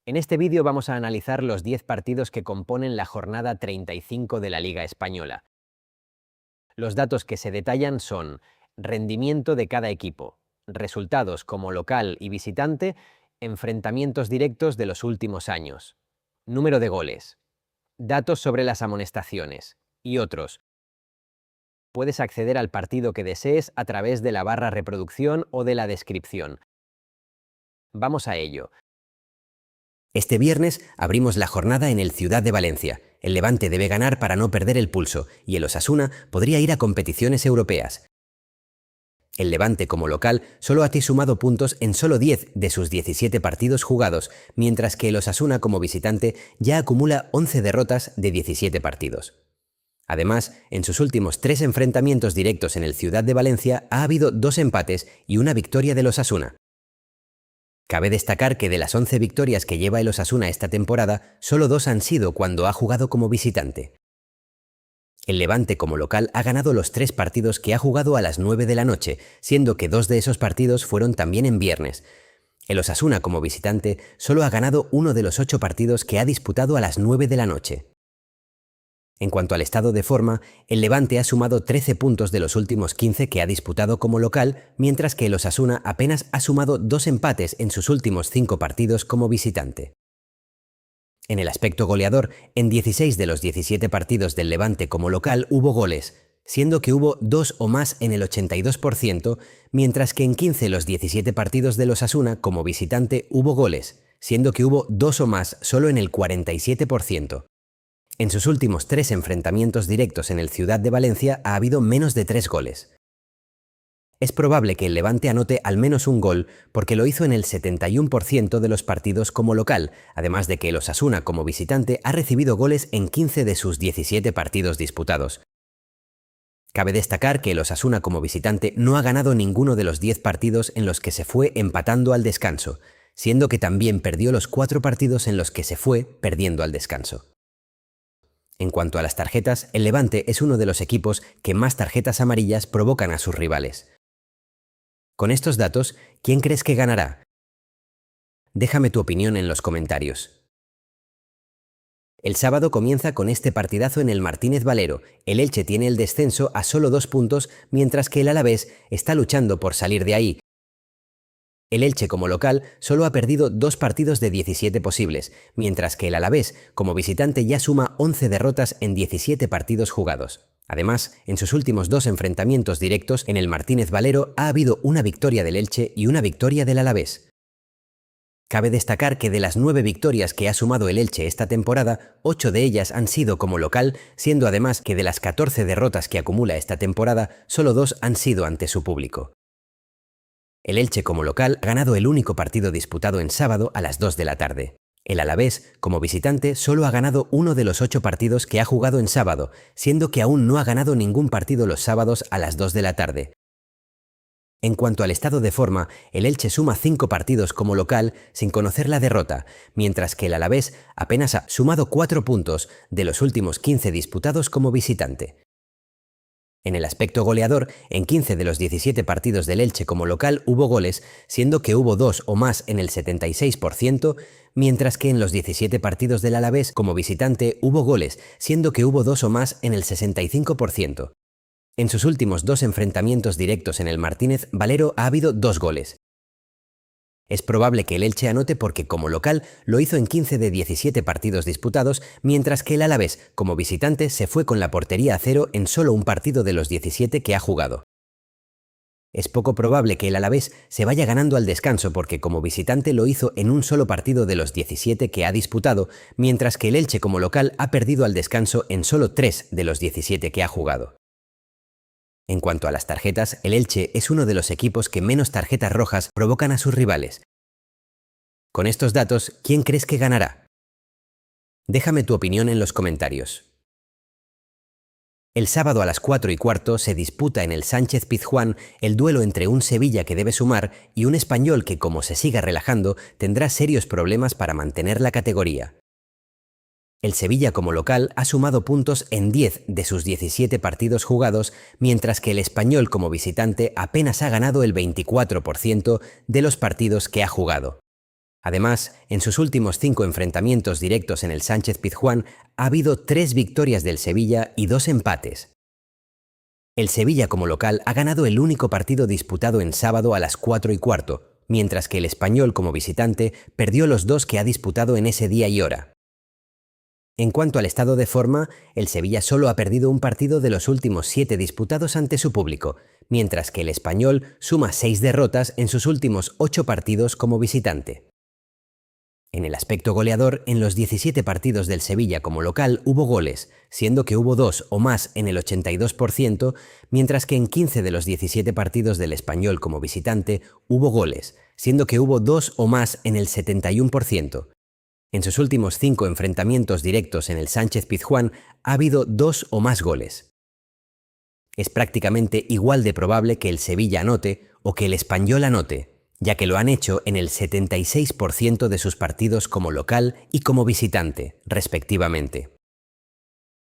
En este vídeo vamos a analizar los 10 partidos que componen la jornada 35 de la Liga Española. Los datos que se detallan son rendimiento de cada equipo, resultados como local y visitante, enfrentamientos directos de los últimos años, número de goles, datos sobre las amonestaciones y otros. Puedes acceder al partido que desees a través de la barra reproducción o de la descripción. Vamos a ello. Este viernes abrimos la jornada en el Ciudad de Valencia. El Levante debe ganar para no perder el pulso y el Osasuna podría ir a competiciones europeas. El Levante como local solo ha sumado puntos en solo 10 de sus 17 partidos jugados, mientras que el Osasuna como visitante ya acumula 11 derrotas de 17 partidos. Además, en sus últimos 3 enfrentamientos directos en el Ciudad de Valencia ha habido 2 empates y una victoria del Osasuna. Cabe destacar que de las 11 victorias que lleva el Osasuna esta temporada, solo 2 han sido cuando ha jugado como visitante. El Levante como local ha ganado los 3 partidos que ha jugado a las 9 de la noche, siendo que 2 de esos partidos fueron también en viernes. El Osasuna como visitante solo ha ganado uno de los 8 partidos que ha disputado a las 9 de la noche. En cuanto al estado de forma, el Levante ha sumado 13 puntos de los últimos 15 que ha disputado como local, mientras que el Osasuna apenas ha sumado 2 empates en sus últimos 5 partidos como visitante. En el aspecto goleador, en 16 de los 17 partidos del Levante como local hubo goles, siendo que hubo 2 o más en el 82%, mientras que en 15 de los 17 partidos del Osasuna como visitante hubo goles, siendo que hubo 2 o más solo en el 47%. En sus últimos 3 enfrentamientos directos en el Ciudad de Valencia ha habido menos de 3 goles. Es probable que el Levante anote al menos un gol porque lo hizo en el 71% de los partidos como local, además de que el Osasuna como visitante ha recibido goles en 15 de sus 17 partidos disputados. Cabe destacar que el Osasuna como visitante no ha ganado ninguno de los 10 partidos en los que se fue empatando al descanso, siendo que también perdió los 4 partidos en los que se fue perdiendo al descanso. En cuanto a las tarjetas, el Levante es uno de los equipos que más tarjetas amarillas provocan a sus rivales. Con estos datos, ¿quién crees que ganará? Déjame tu opinión en los comentarios. El sábado comienza con este partidazo en el Martínez Valero. El Elche tiene el descenso a solo 2 puntos, mientras que el Alavés está luchando por salir de ahí. El Elche como local solo ha perdido 2 partidos de 17 posibles, mientras que el Alavés como visitante ya suma 11 derrotas en 17 partidos jugados. Además, en sus últimos 2 enfrentamientos directos en el Martínez Valero ha habido una victoria del Elche y una victoria del Alavés. Cabe destacar que de las 9 victorias que ha sumado el Elche esta temporada, 8 de ellas han sido como local, siendo además que de las 14 derrotas que acumula esta temporada, solo 2 han sido ante su público. El Elche como local ha ganado el único partido disputado en sábado a las 2 de la tarde. El Alavés, como visitante, solo ha ganado uno de los 8 partidos que ha jugado en sábado, siendo que aún no ha ganado ningún partido los sábados a las 2 de la tarde. En cuanto al estado de forma, el Elche suma 5 partidos como local sin conocer la derrota, mientras que el Alavés apenas ha sumado 4 puntos de los últimos 15 disputados como visitante. En el aspecto goleador, en 15 de los 17 partidos del Elche como local hubo goles, siendo que hubo 2 o más en el 76%, mientras que en los 17 partidos del Alavés como visitante hubo goles, siendo que hubo 2 o más en el 65%. En sus últimos 2 enfrentamientos directos en el Martínez Valero ha habido 2 goles. Es probable que el Elche anote porque como local lo hizo en 15 de 17 partidos disputados, mientras que el Alavés como visitante se fue con la portería a cero en solo un partido de los 17 que ha jugado. Es poco probable que el Alavés se vaya ganando al descanso porque como visitante lo hizo en un solo partido de los 17 que ha disputado, mientras que el Elche como local ha perdido al descanso en solo 3 de los 17 que ha jugado. En cuanto a las tarjetas, el Elche es uno de los equipos que menos tarjetas rojas provocan a sus rivales. Con estos datos, ¿quién crees que ganará? Déjame tu opinión en los comentarios. El sábado a las 4:15 se disputa en el Sánchez Pizjuán el duelo entre un Sevilla que debe sumar y un Español que, como se siga relajando, tendrá serios problemas para mantener la categoría. El Sevilla como local ha sumado puntos en 10 de sus 17 partidos jugados, mientras que el Español como visitante apenas ha ganado el 24% de los partidos que ha jugado. Además, en sus últimos 5 enfrentamientos directos en el Sánchez-Pizjuán ha habido 3 victorias del Sevilla y 2 empates. El Sevilla como local ha ganado el único partido disputado en sábado a las 4:15, mientras que el Español como visitante perdió los 2 que ha disputado en ese día y hora. En cuanto al estado de forma, el Sevilla solo ha perdido un partido de los últimos 7 disputados ante su público, mientras que el Español suma 6 derrotas en sus últimos 8 partidos como visitante. En el aspecto goleador, en los 17 partidos del Sevilla como local hubo goles, siendo que hubo 2 o más en el 82%, mientras que en 15 de los 17 partidos del Español como visitante hubo goles, siendo que hubo 2 o más en el 71%. En sus últimos 5 enfrentamientos directos en el Sánchez-Pizjuán ha habido 2 o más goles. Es prácticamente igual de probable que el Sevilla anote o que el Español anote, ya que lo han hecho en el 76% de sus partidos como local y como visitante, respectivamente.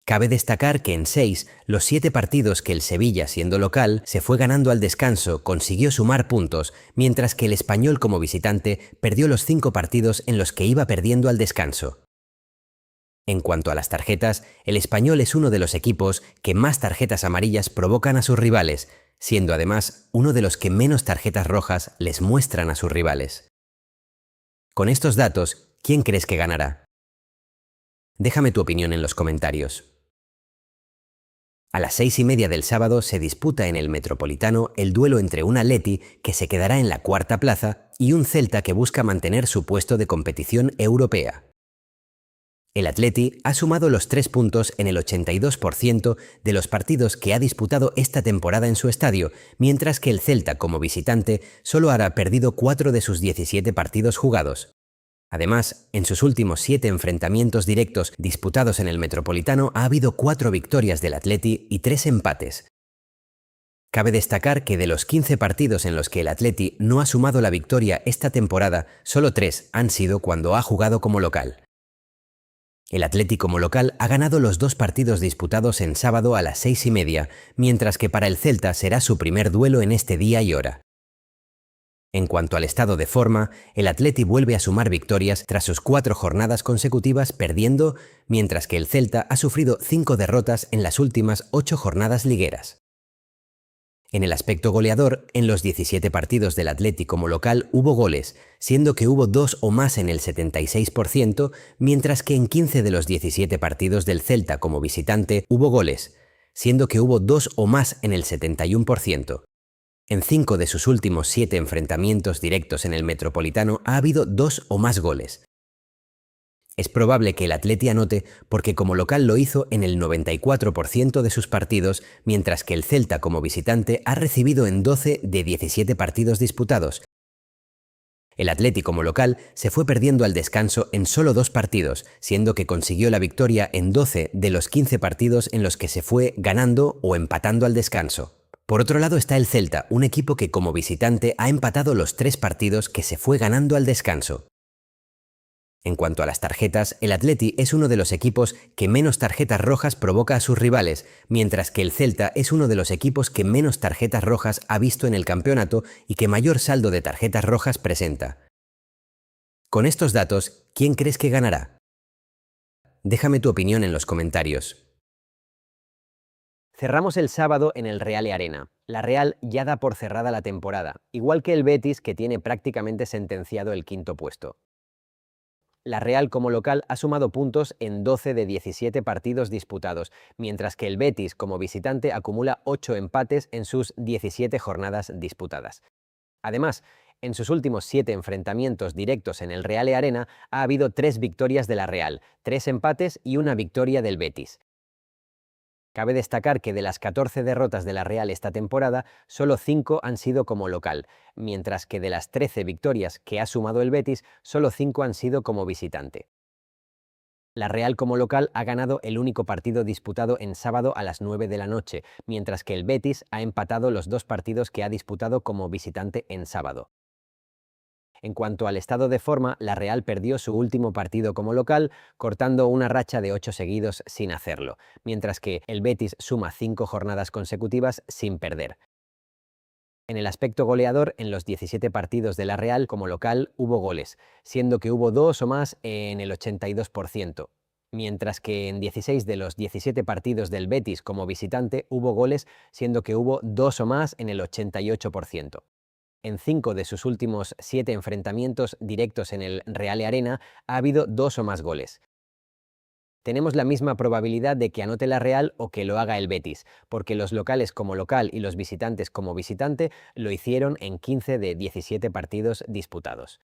Cabe destacar que en 6, los 7 partidos que el Sevilla, siendo local, se fue ganando al descanso, consiguió sumar puntos, mientras que el Español como visitante perdió los 5 partidos en los que iba perdiendo al descanso. En cuanto a las tarjetas, el Español es uno de los equipos que más tarjetas amarillas provocan a sus rivales, siendo además uno de los que menos tarjetas rojas les muestran a sus rivales. Con estos datos, ¿quién crees que ganará? Déjame tu opinión en los comentarios. A las 6:30 del sábado se disputa en el Metropolitano el duelo entre un Atleti que se quedará en la cuarta plaza y un Celta que busca mantener su puesto de competición europea. El Atleti ha sumado los 3 puntos en el 82% de los partidos que ha disputado esta temporada en su estadio, mientras que el Celta, como visitante, solo ha perdido 4 de sus 17 partidos jugados. Además, en sus últimos 7 enfrentamientos directos disputados en el Metropolitano ha habido 4 victorias del Atleti y 3 empates. Cabe destacar que de los 15 partidos en los que el Atleti no ha sumado la victoria esta temporada, solo 3 han sido cuando ha jugado como local. El Atleti como local ha ganado los 2 partidos disputados en sábado a las 6:30, mientras que para el Celta será su primer duelo en este día y hora. En cuanto al estado de forma, el Atleti vuelve a sumar victorias tras sus 4 jornadas consecutivas perdiendo, mientras que el Celta ha sufrido 5 derrotas en las últimas 8 jornadas ligueras. En el aspecto goleador, en los 17 partidos del Atleti como local hubo goles, siendo que hubo 2 o más en el 76%, mientras que en 15 de los 17 partidos del Celta como visitante hubo goles, siendo que hubo 2 o más en el 71%. En 5 de sus últimos 7 enfrentamientos directos en el Metropolitano ha habido 2 o más goles. Es probable que el Atleti anote porque como local lo hizo en el 94% de sus partidos, mientras que el Celta como visitante ha recibido en 12 de 17 partidos disputados. El Atleti como local se fue perdiendo al descanso en solo 2 partidos, siendo que consiguió la victoria en 12 de los 15 partidos en los que se fue ganando o empatando al descanso. Por otro lado está el Celta, un equipo que como visitante ha empatado los 3 partidos que se fue ganando al descanso. En cuanto a las tarjetas, el Atleti es uno de los equipos que menos tarjetas rojas provoca a sus rivales, mientras que el Celta es uno de los equipos que menos tarjetas rojas ha visto en el campeonato y que mayor saldo de tarjetas rojas presenta. Con estos datos, ¿quién crees que ganará? Déjame tu opinión en los comentarios. Cerramos el sábado en el Real Arena. La Real ya da por cerrada la temporada, igual que el Betis, que tiene prácticamente sentenciado el quinto puesto. La Real como local ha sumado puntos en 12 de 17 partidos disputados, mientras que el Betis como visitante acumula 8 empates en sus 17 jornadas disputadas. Además, en sus últimos 7 enfrentamientos directos en el Real Arena ha habido 3 victorias de la Real, 3 empates y una victoria del Betis. Cabe destacar que de las 14 derrotas de la Real esta temporada, solo 5 han sido como local, mientras que de las 13 victorias que ha sumado el Betis, solo 5 han sido como visitante. La Real como local ha ganado el único partido disputado en sábado a las 9 de la noche, mientras que el Betis ha empatado los 2 partidos que ha disputado como visitante en sábado. En cuanto al estado de forma, la Real perdió su último partido como local, cortando una racha de 8 seguidos sin hacerlo, mientras que el Betis suma 5 jornadas consecutivas sin perder. En el aspecto goleador, en los 17 partidos de la Real como local hubo goles, siendo que hubo 2 o más en el 82%, mientras que en 16 de los 17 partidos del Betis como visitante hubo goles, siendo que hubo 2 o más en el 88%. En 5 de sus últimos 7 enfrentamientos directos en el Real Arena ha habido 2 o más goles. Tenemos la misma probabilidad de que anote la Real o que lo haga el Betis, porque los locales como local y los visitantes como visitante lo hicieron en 15 de 17 partidos disputados.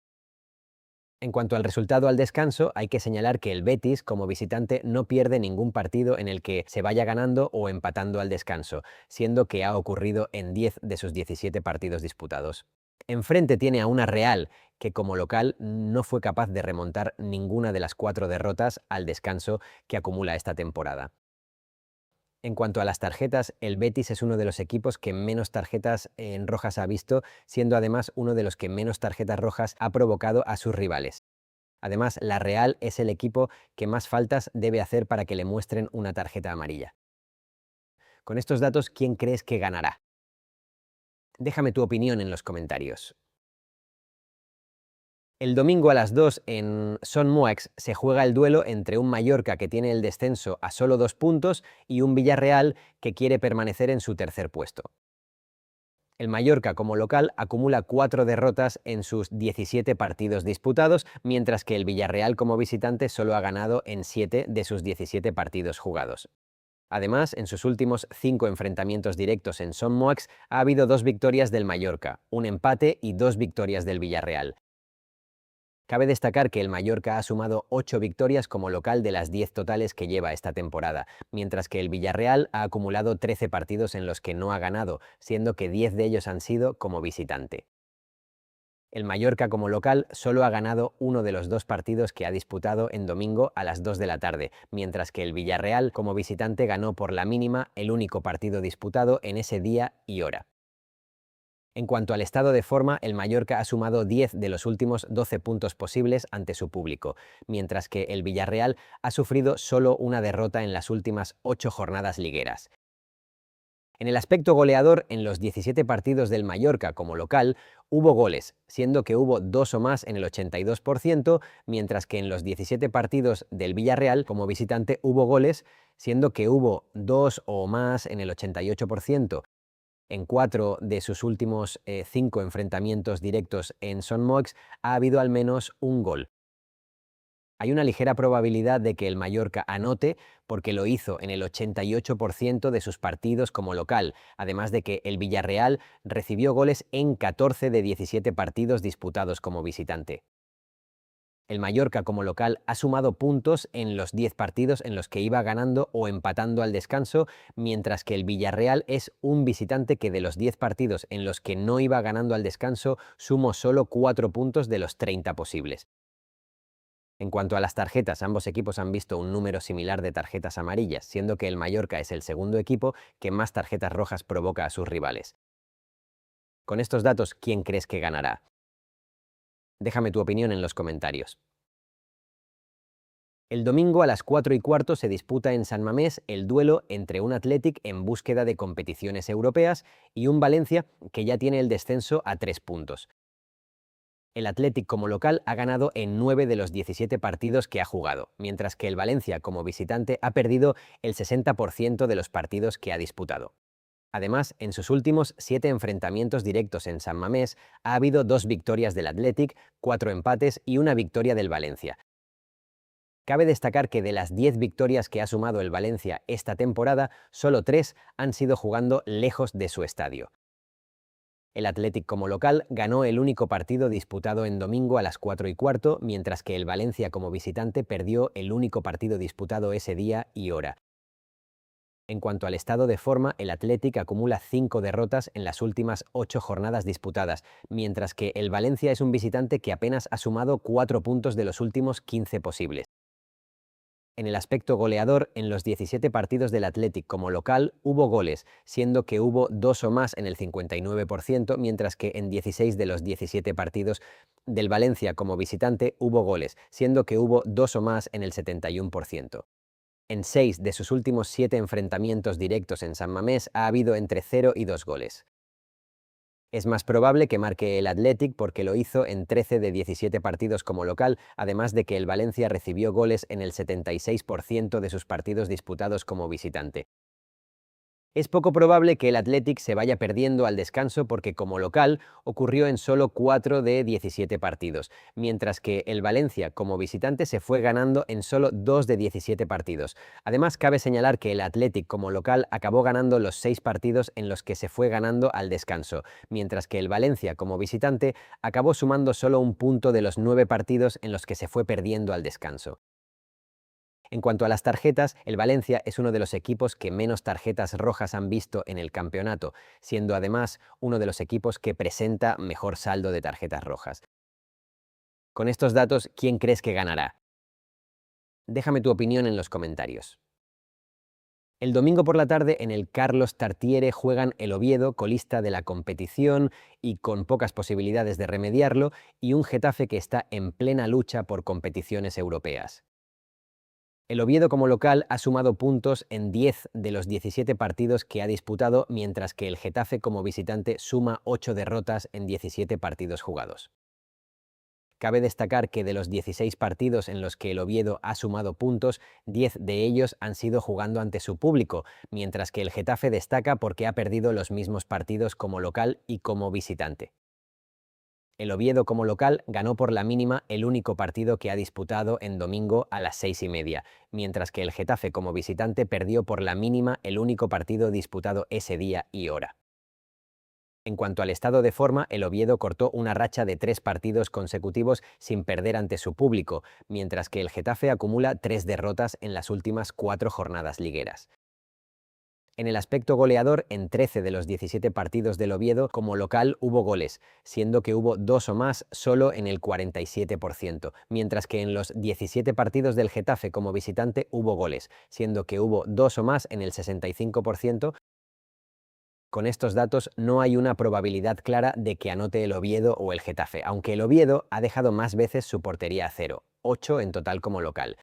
En cuanto al resultado al descanso, hay que señalar que el Betis como visitante no pierde ningún partido en el que se vaya ganando o empatando al descanso, siendo que ha ocurrido en 10 de sus 17 partidos disputados. Enfrente tiene a una Real que como local no fue capaz de remontar ninguna de las 4 derrotas al descanso que acumula esta temporada. En cuanto a las tarjetas, el Betis es uno de los equipos que menos tarjetas en rojas ha visto, siendo además uno de los que menos tarjetas rojas ha provocado a sus rivales. Además, la Real es el equipo que más faltas debe hacer para que le muestren una tarjeta amarilla. Con estos datos, ¿quién crees que ganará? Déjame tu opinión en los comentarios. El domingo a las 2 en Son Moix se juega el duelo entre un Mallorca que tiene el descenso a solo 2 puntos y un Villarreal que quiere permanecer en su tercer puesto. El Mallorca como local acumula 4 derrotas en sus 17 partidos disputados, mientras que el Villarreal como visitante solo ha ganado en 7 de sus 17 partidos jugados. Además, en sus últimos 5 enfrentamientos directos en Son Moix ha habido 2 victorias del Mallorca, un empate y 2 victorias del Villarreal. Cabe destacar que el Mallorca ha sumado 8 victorias como local de las 10 totales que lleva esta temporada, mientras que el Villarreal ha acumulado 13 partidos en los que no ha ganado, siendo que 10 de ellos han sido como visitante. El Mallorca como local solo ha ganado uno de los 2 partidos que ha disputado en domingo a las 2 de la tarde, mientras que el Villarreal como visitante ganó por la mínima el único partido disputado en ese día y hora. En cuanto al estado de forma, el Mallorca ha sumado 10 de los últimos 12 puntos posibles ante su público, mientras que el Villarreal ha sufrido solo una derrota en las últimas 8 jornadas ligueras. En el aspecto goleador, en los 17 partidos del Mallorca como local, hubo goles, siendo que hubo 2 o más en el 82%, mientras que en los 17 partidos del Villarreal como visitante hubo goles, siendo que hubo 2 o más en el 88%. En 4 de sus últimos 5 enfrentamientos directos en Son Moix ha habido al menos un gol. Hay una ligera probabilidad de que el Mallorca anote porque lo hizo en el 88% de sus partidos como local, además de que el Villarreal recibió goles en 14 de 17 partidos disputados como visitante. El Mallorca como local ha sumado puntos en los 10 partidos en los que iba ganando o empatando al descanso, mientras que el Villarreal es un visitante que de los 10 partidos en los que no iba ganando al descanso sumó solo 4 puntos de los 30 posibles. En cuanto a las tarjetas, ambos equipos han visto un número similar de tarjetas amarillas, siendo que el Mallorca es el segundo equipo que más tarjetas rojas provoca a sus rivales. Con estos datos, ¿quién crees que ganará? Déjame tu opinión en los comentarios. El domingo a las 4:15 se disputa en San Mamés el duelo entre un Athletic en búsqueda de competiciones europeas y un Valencia que ya tiene el descenso a 3 puntos. El Athletic como local ha ganado en 9 de los 17 partidos que ha jugado, mientras que el Valencia como visitante ha perdido el 60% de los partidos que ha disputado. Además, en sus últimos 7 enfrentamientos directos en San Mamés ha habido 2 victorias del Athletic, 4 empates y una victoria del Valencia. Cabe destacar que de las 10 victorias que ha sumado el Valencia esta temporada, solo 3 han sido jugando lejos de su estadio. El Athletic como local ganó el único partido disputado en domingo a las 4:15, mientras que el Valencia como visitante perdió el único partido disputado ese día y hora. En cuanto al estado de forma, el Athletic acumula 5 derrotas en las últimas 8 jornadas disputadas, mientras que el Valencia es un visitante que apenas ha sumado 4 puntos de los últimos 15 posibles. En el aspecto goleador, en los 17 partidos del Athletic como local hubo goles, siendo que hubo 2 o más en el 59%, mientras que en 16 de los 17 partidos del Valencia como visitante hubo goles, siendo que hubo 2 o más en el 71%. En 6 de sus últimos 7 enfrentamientos directos en San Mamés ha habido entre 0 y 2 goles. Es más probable que marque el Athletic porque lo hizo en 13 de 17 partidos como local, además de que el Valencia recibió goles en el 76% de sus partidos disputados como visitante. Es poco probable que el Athletic se vaya perdiendo al descanso porque como local ocurrió en solo 4 de 17 partidos, mientras que el Valencia como visitante se fue ganando en solo 2 de 17 partidos. Además, cabe señalar que el Athletic como local acabó ganando los 6 partidos en los que se fue ganando al descanso, mientras que el Valencia como visitante acabó sumando solo un punto de los 9 partidos en los que se fue perdiendo al descanso. En cuanto a las tarjetas, el Valencia es uno de los equipos que menos tarjetas rojas han visto en el campeonato, siendo además uno de los equipos que presenta mejor saldo de tarjetas rojas. Con estos datos, ¿quién crees que ganará? Déjame tu opinión en los comentarios. El domingo por la tarde en el Carlos Tartiere juegan el Oviedo, colista de la competición y con pocas posibilidades de remediarlo, y un Getafe que está en plena lucha por competiciones europeas. El Oviedo como local ha sumado puntos en 10 de los 17 partidos que ha disputado, mientras que el Getafe como visitante suma 8 derrotas en 17 partidos jugados. Cabe destacar que de los 16 partidos en los que el Oviedo ha sumado puntos, 10 de ellos han sido jugando ante su público, mientras que el Getafe destaca porque ha perdido los mismos partidos como local y como visitante. El Oviedo como local ganó por la mínima el único partido que ha disputado en domingo a las 6:30, mientras que el Getafe como visitante perdió por la mínima el único partido disputado ese día y hora. En cuanto al estado de forma, el Oviedo cortó una racha de 3 partidos consecutivos sin perder ante su público, mientras que el Getafe acumula 3 derrotas en las últimas 4 jornadas ligueras. En el aspecto goleador, en 13 de los 17 partidos del Oviedo como local hubo goles, siendo que hubo 2 o más solo en el 47%, mientras que en los 17 partidos del Getafe como visitante hubo goles, siendo que hubo 2 o más en el 65%. Con estos datos no hay una probabilidad clara de que anote el Oviedo o el Getafe, aunque el Oviedo ha dejado más veces su portería a cero, 8 en total como local.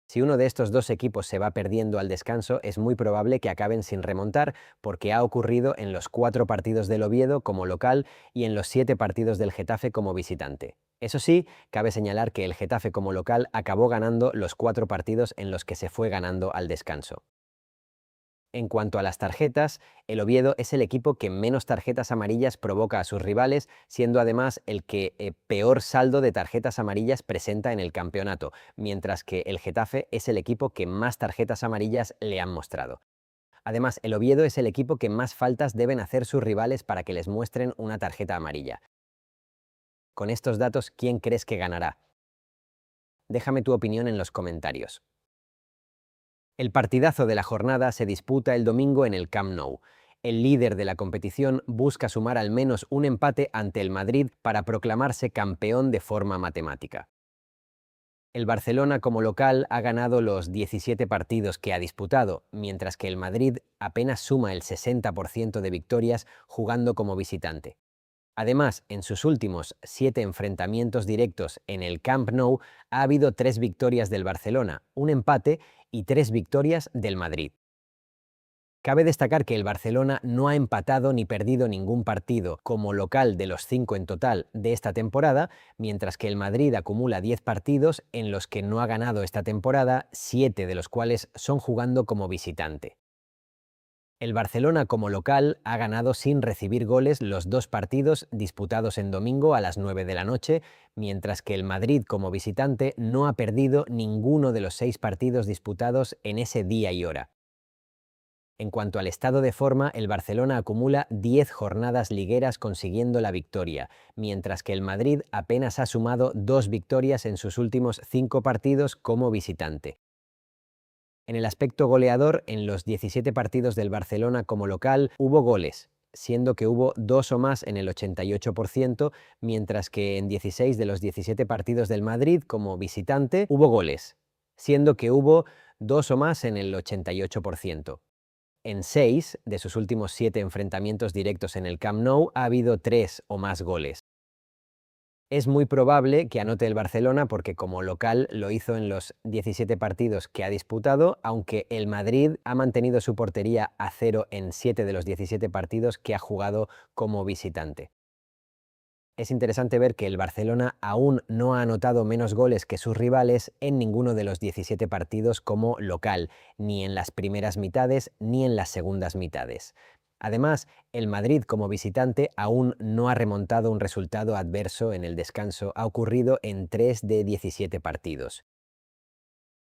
Si uno de estos dos equipos se va perdiendo al descanso, es muy probable que acaben sin remontar, porque ha ocurrido en los 4 partidos del Oviedo como local y en los 7 partidos del Getafe como visitante. Eso sí, cabe señalar que el Getafe como local acabó ganando los 4 partidos en los que se fue ganando al descanso. En cuanto a las tarjetas, el Oviedo es el equipo que menos tarjetas amarillas provoca a sus rivales, siendo además el que peor saldo de tarjetas amarillas presenta en el campeonato, mientras que el Getafe es el equipo que más tarjetas amarillas le han mostrado. Además, el Oviedo es el equipo que más faltas deben hacer sus rivales para que les muestren una tarjeta amarilla. Con estos datos, ¿quién crees que ganará? Déjame tu opinión en los comentarios. El partidazo de la jornada se disputa el domingo en el Camp Nou. El líder de la competición busca sumar al menos un empate ante el Madrid para proclamarse campeón de forma matemática. El Barcelona como local ha ganado los 17 partidos que ha disputado, mientras que el Madrid apenas suma el 60% de victorias jugando como visitante. Además, en sus últimos 7 enfrentamientos directos en el Camp Nou ha habido 3 victorias del Barcelona, un empate y 3 victorias del Madrid. Cabe destacar que el Barcelona no ha empatado ni perdido ningún partido como local de los 5 en total de esta temporada, mientras que el Madrid acumula 10 partidos en los que no ha ganado esta temporada, 7 de los cuales son jugando como visitante. El Barcelona como local ha ganado sin recibir goles los 2 partidos disputados en domingo a las 9 de la noche, mientras que el Madrid como visitante no ha perdido ninguno de los 6 partidos disputados en ese día y hora. En cuanto al estado de forma, el Barcelona acumula 10 jornadas ligueras consiguiendo la victoria, mientras que el Madrid apenas ha sumado 2 victorias en sus últimos 5 partidos como visitante. En el aspecto goleador, en los 17 partidos del Barcelona como local hubo goles, siendo que hubo 2 o más en el 88%, mientras que en 16 de los 17 partidos del Madrid como visitante hubo goles, siendo que hubo 2 o más en el 88%. En 6 de sus últimos 7 enfrentamientos directos en el Camp Nou ha habido 3 o más goles. Es muy probable que anote el Barcelona porque como local lo hizo en los 17 partidos que ha disputado, aunque el Madrid ha mantenido su portería a cero en 7 de los 17 partidos que ha jugado como visitante. Es interesante ver que el Barcelona aún no ha anotado menos goles que sus rivales en ninguno de los 17 partidos como local, ni en las primeras mitades ni en las segundas mitades. Además, el Madrid como visitante aún no ha remontado un resultado adverso en el descanso, ha ocurrido en 3 de 17 partidos.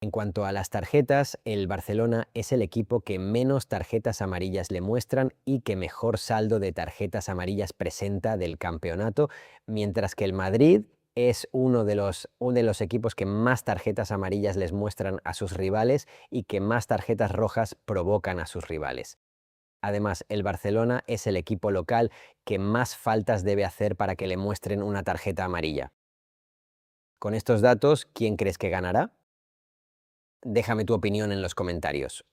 En cuanto a las tarjetas, el Barcelona es el equipo que menos tarjetas amarillas le muestran y que mejor saldo de tarjetas amarillas presenta del campeonato, mientras que el Madrid es uno de los equipos que más tarjetas amarillas les muestran a sus rivales y que más tarjetas rojas provocan a sus rivales. Además, el Barcelona es el equipo local que más faltas debe hacer para que le muestren una tarjeta amarilla. Con estos datos, ¿quién crees que ganará? Déjame tu opinión en los comentarios.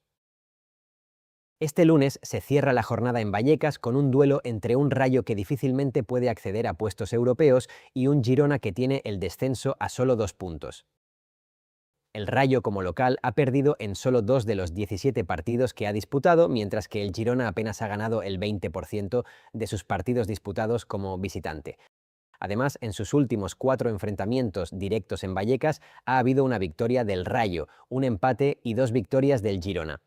Este lunes se cierra la jornada en Vallecas con un duelo entre un Rayo que difícilmente puede acceder a puestos europeos y un Girona que tiene el descenso a solo 2 puntos. El Rayo como local ha perdido en solo 2 de los 17 partidos que ha disputado, mientras que el Girona apenas ha ganado el 20% de sus partidos disputados como visitante. Además, en sus últimos 4 enfrentamientos directos en Vallecas ha habido una victoria del Rayo, un empate y 2 victorias del Girona.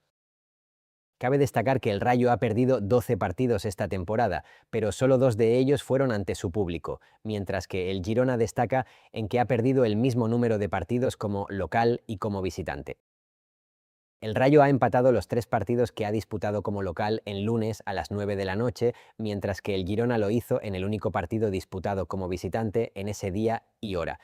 Cabe destacar que el Rayo ha perdido 12 partidos esta temporada, pero solo 2 de ellos fueron ante su público, mientras que el Girona destaca en que ha perdido el mismo número de partidos como local y como visitante. El Rayo ha empatado los 3 partidos que ha disputado como local en lunes a las 9 de la noche, mientras que el Girona lo hizo en el único partido disputado como visitante en ese día y hora.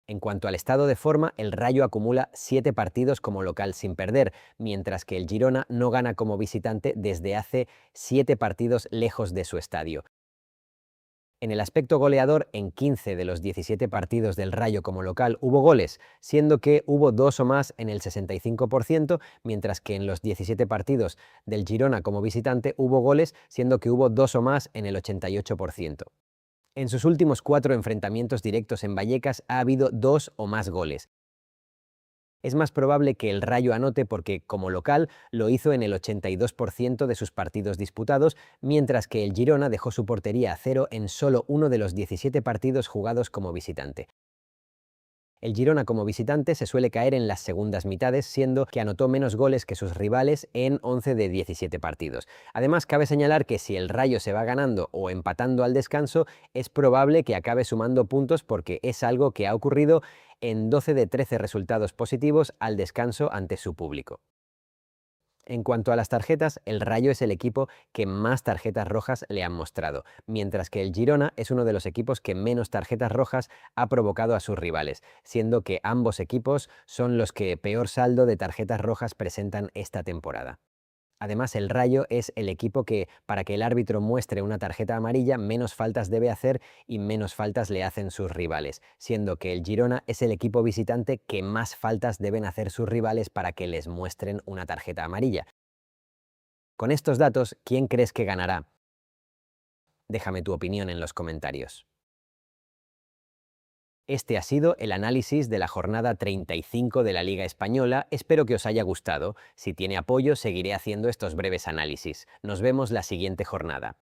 En cuanto al estado de forma, el Rayo acumula 7 partidos como local sin perder, mientras que el Girona no gana como visitante desde hace 7 partidos lejos de su estadio. En el aspecto goleador, en 15 de los 17 partidos del Rayo como local hubo goles, siendo que hubo 2 o más en el 65%, mientras que en los 17 partidos del Girona como visitante hubo goles, siendo que hubo 2 o más en el 88%. En sus últimos 4 enfrentamientos directos en Vallecas ha habido 2 o más goles. Es más probable que el Rayo anote porque, como local, lo hizo en el 82% de sus partidos disputados, mientras que el Girona dejó su portería a cero en solo uno de los 17 partidos jugados como visitante. El Girona como visitante se suele caer en las segundas mitades, siendo que anotó menos goles que sus rivales en 11 de 17 partidos. Además, cabe señalar que si el Rayo se va ganando o empatando al descanso, es probable que acabe sumando puntos porque es algo que ha ocurrido en 12 de 13 resultados positivos al descanso ante su público. En cuanto a las tarjetas, el Rayo es el equipo que más tarjetas rojas le han mostrado, mientras que el Girona es uno de los equipos que menos tarjetas rojas ha provocado a sus rivales, siendo que ambos equipos son los que peor saldo de tarjetas rojas presentan esta temporada. Además, el Rayo es el equipo que, para que el árbitro muestre una tarjeta amarilla, menos faltas debe hacer y menos faltas le hacen sus rivales, siendo que el Girona es el equipo visitante que más faltas deben hacer sus rivales para que les muestren una tarjeta amarilla. Con estos datos, ¿quién crees que ganará? Déjame tu opinión en los comentarios. Este ha sido el análisis de la jornada 35 de la Liga Española. Espero que os haya gustado. Si tiene apoyo, seguiré haciendo estos breves análisis. Nos vemos la siguiente jornada.